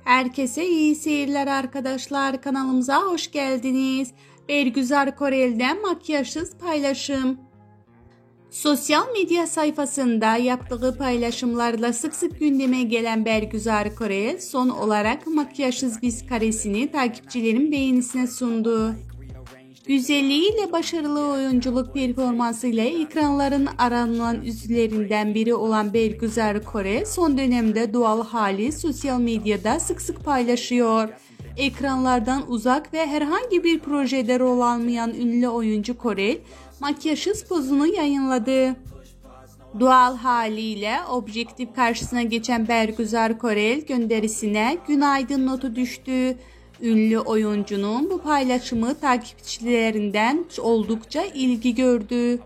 Herkese iyi seyirler arkadaşlar. Kanalımıza hoş geldiniz. Bergüzar Korel'den makyajsız paylaşım. Sosyal medya sayfasında yaptığı paylaşımlarla sık sık gündeme gelen Bergüzar Korel son olarak makyajsız bir karesini takipçilerin beğenisine sundu. Güzelliğiyle başarılı oyunculuk performansıyla ekranların aranılan yüzlerinden biri olan Bergüzar Korel son dönemde doğal hali sosyal medyada sık sık paylaşıyor. Ekranlardan uzak ve herhangi bir projede rol almayan ünlü oyuncu Korel makyajsız pozunu yayınladı. Doğal haliyle objektif karşısına geçen Bergüzar Korel gönderisine günaydın notu düştü. Ünlü oyuncunun bu paylaşımı takipçilerinden oldukça ilgi gördü.